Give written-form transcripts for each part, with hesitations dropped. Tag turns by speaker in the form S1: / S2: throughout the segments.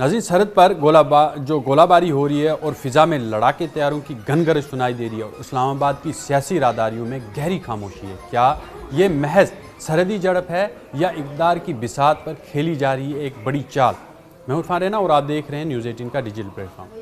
S1: ناظرین، سرحد پر گولہ باری ہو رہی ہے اور فضا میں لڑاکے طیاروں کی گھنگرج سنائی دے رہی ہے اور اسلام آباد کی سیاسی راداریوں میں گہری خاموشی ہے۔ کیا یہ محض سرحدی جھڑپ ہے یا اقتدار کی بساط پر کھیلی جا رہی ہے ایک بڑی چال؟ میں عرفان رینا اور آپ دیکھ رہے ہیں نیوز 18 کا ڈیجیٹل پلیٹ فارم۔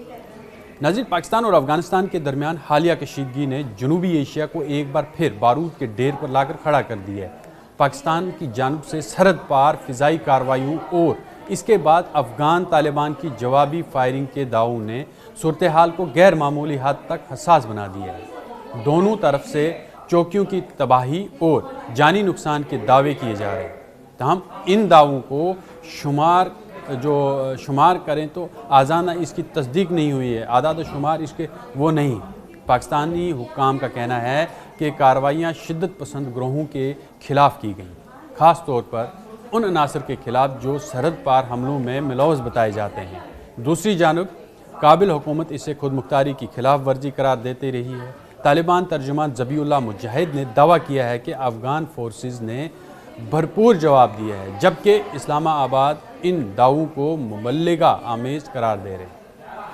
S1: ناظرین، پاکستان اور افغانستان کے درمیان حالیہ کشیدگی نے جنوبی ایشیا کو ایک بار پھر بارود کے ڈھیر پر لا کر کھڑا کر دیا ہے۔ پاکستان کی جانب سے سرحد پار فضائی کارروائیوں اور اس کے بعد افغان طالبان کی جوابی فائرنگ کے دعووں نے صورتحال کو غیر معمولی حد تک حساس بنا دیا ہے۔ دونوں طرف سے چوکیوں کی تباہی اور جانی نقصان کے دعوے کیے جا رہے ہیں، تاہم ان دعووں کو شمار کریں تو آزانہ اس کی تصدیق نہیں ہوئی ہے، اعداد و شمار اس کے وہ نہیں۔ پاکستانی حکام کا کہنا ہے کہ کارروائیاں شدت پسند گروہوں کے خلاف کی گئیں، خاص طور پر ان عناصر کے خلاف جو سرحد پار حملوں میں ملوث بتائے جاتے ہیں۔ دوسری جانب کابل حکومت اسے خود مختاری کی خلاف ورزی قرار دیتے رہی ہے۔ طالبان ترجمان ذبیح اللہ مجاہد نے دعویٰ کیا ہے کہ افغان فورسز نے بھرپور جواب دیا ہے، جبکہ اسلام آباد ان دعووں کو مبالغہ آمیز قرار دے رہے ہیں۔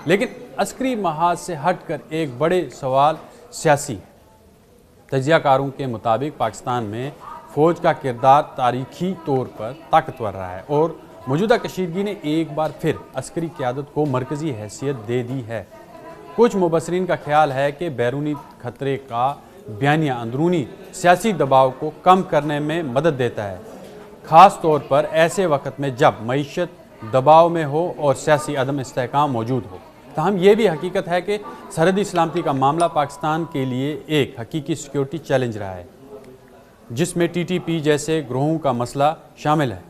S1: لیکن عسکری محاذ سے ہٹ کر ایک بڑے سوال سیاسی تجزیہ کاروں کے مطابق پاکستان میں فوج کا کردار تاریخی طور پر طاقتور رہا ہے اور موجودہ کشیدگی نے ایک بار پھر عسکری قیادت کو مرکزی حیثیت دے دی ہے۔ کچھ مبصرین کا خیال ہے کہ بیرونی خطرے کا بیانیہ اندرونی سیاسی دباؤ کو کم کرنے میں مدد دیتا ہے، خاص طور پر ایسے وقت میں جب معیشت دباؤ میں ہو اور سیاسی عدم استحکام موجود ہو۔ تاہم یہ بھی حقیقت ہے کہ سرحدی سلامتی کا معاملہ پاکستان کے لیے ایک حقیقی سیکیورٹی چیلنج رہا ہے، جس میں ٹی ٹی پی جیسے گروہوں کا مسئلہ شامل ہے۔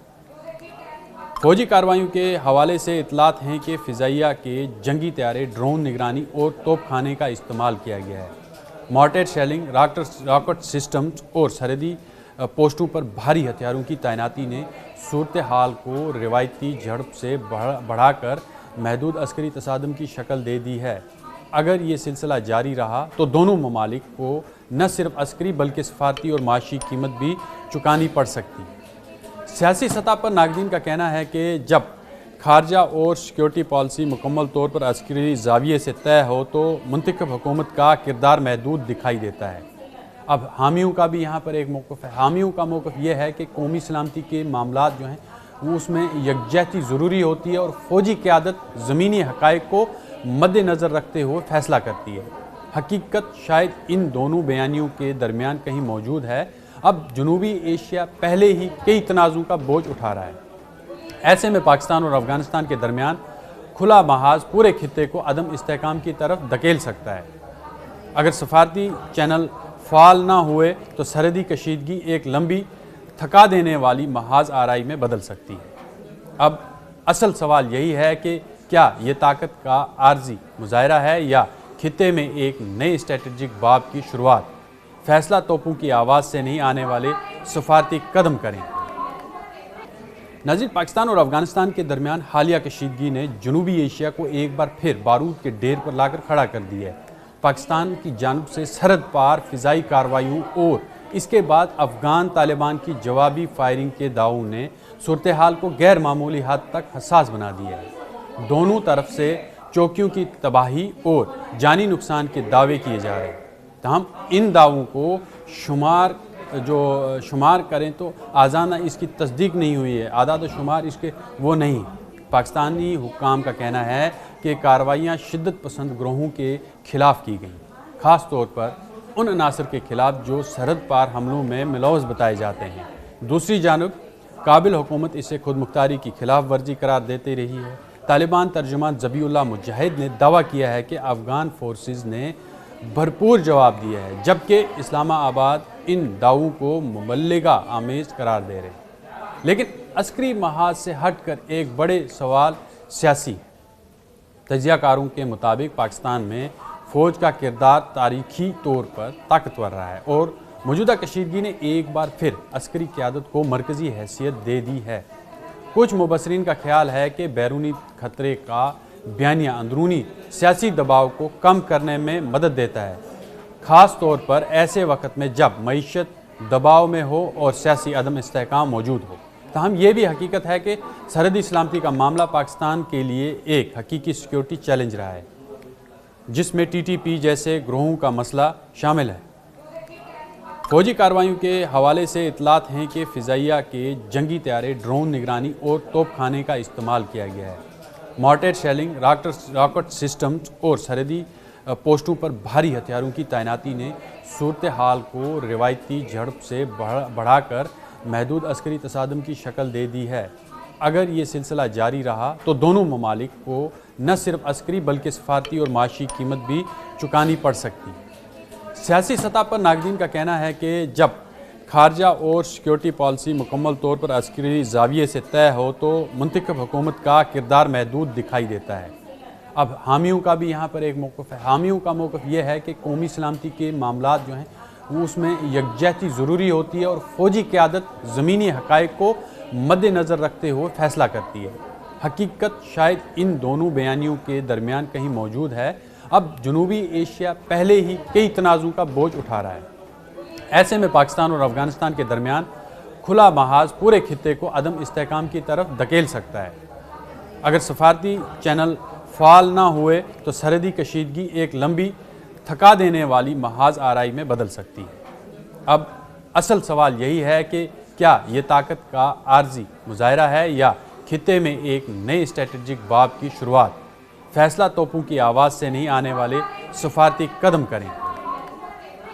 S1: فوجی کارروائیوں کے حوالے سے اطلاعات ہیں کہ فضائیہ کے جنگی طیارے، ڈرون نگرانی اور توپ خانے کا استعمال کیا گیا ہے۔ مارٹر شیلنگ، راکٹ سسٹمز اور سرحدی پوسٹوں پر بھاری ہتھیاروں کی تعیناتی نے صورتحال کو روایتی جھڑپ سے بڑھا کر محدود عسکری تصادم کی شکل دے دی ہے۔ اگر یہ سلسلہ جاری رہا تو دونوں ممالک کو نہ صرف عسکری بلکہ سفارتی اور معاشی قیمت بھی چکانی پڑ سکتی۔ سیاسی سطح پر ناقدین کا کہنا ہے کہ جب خارجہ اور سیکیورٹی پالیسی مکمل طور پر عسکری زاویے سے طے ہو تو منتخب حکومت کا کردار محدود دکھائی دیتا ہے۔ اب حامیوں کا بھی یہاں پر ایک موقف ہے۔ حامیوں کا موقف یہ ہے کہ قومی سلامتی کے معاملات جو ہیں وہ اس میں یکجہتی ضروری ہوتی ہے اور فوجی قیادت زمینی حقائق کو مد نظر رکھتے ہوئے فیصلہ کرتی ہے۔ حقیقت شاید ان دونوں بیانیوں کے درمیان کہیں موجود ہے۔ اب جنوبی ایشیا پہلے ہی کئی تنازعوں کا بوجھ اٹھا رہا ہے۔ ایسے میں پاکستان اور افغانستان کے درمیان کھلا محاذ پورے خطے کو عدم استحکام کی طرف دھکیل سکتا ہے۔ اگر سفارتی چینل فعال نہ ہوئے تو سرحدی کشیدگی ایک لمبی تھکا دینے والی محاذ آرائی میں بدل سکتی ہے۔ اب اصل سوال یہی ہے کہ کیا یہ طاقت کا عارضی مظاہرہ ہے یا خطے میں ایک نئے اسٹریٹجک باب کی شروعات؟ فیصلہ توپوں کی آواز سے نہیں آنے والے سفارتی قدم کریں۔ ناظرین، پاکستان اور افغانستان کے درمیان حالیہ کشیدگی نے جنوبی ایشیا کو ایک بار پھر بارود کے ڈھیر پر لا کر کھڑا کر دیا ہے۔ پاکستان کی جانب سے سرحد پار فضائی کارروائیوں اور اس کے بعد افغان طالبان کی جوابی فائرنگ کے دعووں نے صورتحال کو غیر معمولی حد تک حساس بنا دیا ہے۔ دونوں طرف سے چوکیوں کی تباہی اور جانی نقصان کے دعوے کیے جا رہے ہیں، تاہم ان دعووں کو شمار کریں تو آزانہ اس کی تصدیق نہیں ہوئی ہے، اعداد و شمار اس کے وہ نہیں۔ پاکستانی حکام کا کہنا ہے کہ کارروائیاں شدت پسند گروہوں کے خلاف کی گئیں، خاص طور پر ان عناصر کے خلاف جو سرحد پار حملوں میں ملوث بتائے جاتے ہیں۔ دوسری جانب کابل حکومت اسے خود مختاری کی خلاف ورزی قرار دیتے رہی ہے۔ طالبان ترجمان ذبیح اللہ مجاہد نے دعویٰ کیا ہے کہ افغان فورسز نے بھرپور جواب دیا ہے، جبکہ اسلام آباد ان دعووں کو مبالغہ آمیز قرار دے رہے ہیں۔ لیکن عسکری محاذ سے ہٹ کر ایک بڑے سوال سیاسی تجزیہ کاروں کے مطابق پاکستان میں فوج کا کردار تاریخی طور پر طاقتور رہا ہے اور موجودہ کشیدگی نے ایک بار پھر عسکری قیادت کو مرکزی حیثیت دے دی ہے۔ کچھ مبصرین کا خیال ہے کہ بیرونی خطرے کا بیانیہ اندرونی سیاسی دباؤ کو کم کرنے میں مدد دیتا ہے، خاص طور پر ایسے وقت میں جب معیشت دباؤ میں ہو اور سیاسی عدم استحکام موجود ہو۔ تاہم یہ بھی حقیقت ہے کہ سرحدی سلامتی کا معاملہ پاکستان کے لیے ایک حقیقی سیکیورٹی چیلنج رہا ہے، جس میں ٹی ٹی پی جیسے گروہوں کا مسئلہ شامل ہے۔ فوجی کارروائیوں کے حوالے سے اطلاعات ہیں کہ فضائیہ کے جنگی طیارے، ڈرون نگرانی اور توپ خانے کا استعمال کیا گیا ہے۔ مارٹر شیلنگ، راکٹ سسٹمز اور سرحدی پوسٹوں پر بھاری ہتھیاروں کی تعیناتی نے صورتحال کو روایتی جھڑپ سے بڑھا کر محدود عسکری تصادم کی شکل دے دی ہے۔ اگر یہ سلسلہ جاری رہا تو دونوں ممالک کو نہ صرف عسکری بلکہ سفارتی اور معاشی قیمت بھی چکانی پڑ سکتی۔ سیاسی سطح پر ناقدین کا کہنا ہے کہ جب خارجہ اور سیکیورٹی پالیسی مکمل طور پر عسکری زاویے سے طے ہو تو منتخب حکومت کا کردار محدود دکھائی دیتا ہے۔ اب حامیوں کا بھی یہاں پر ایک موقف ہے۔ حامیوں کا موقف یہ ہے کہ قومی سلامتی کے معاملات جو ہیں وہ اس میں یکجہتی ضروری ہوتی ہے اور فوجی قیادت زمینی حقائق کو مد نظر رکھتے ہوئے فیصلہ کرتی ہے۔ حقیقت شاید ان دونوں بیانیوں کے درمیان کہیں موجود ہے۔ اب جنوبی ایشیا پہلے ہی کئی تنازعوں کا بوجھ اٹھا رہا ہے۔ ایسے میں پاکستان اور افغانستان کے درمیان کھلا محاذ پورے خطے کو عدم استحکام کی طرف دھکیل سکتا ہے۔ اگر سفارتی چینل فعال نہ ہوئے تو سرحدی کشیدگی ایک لمبی تھکا دینے والی محاذ آرائی میں بدل سکتی ہے۔ اب اصل سوال یہی ہے کہ کیا یہ طاقت کا عارضی مظاہرہ ہے یا خطے میں ایک نئے اسٹریٹجک باب کی شروعات؟ فیصلہ توپوں کی آواز سے نہیں آنے والے سفارتی قدم کریں۔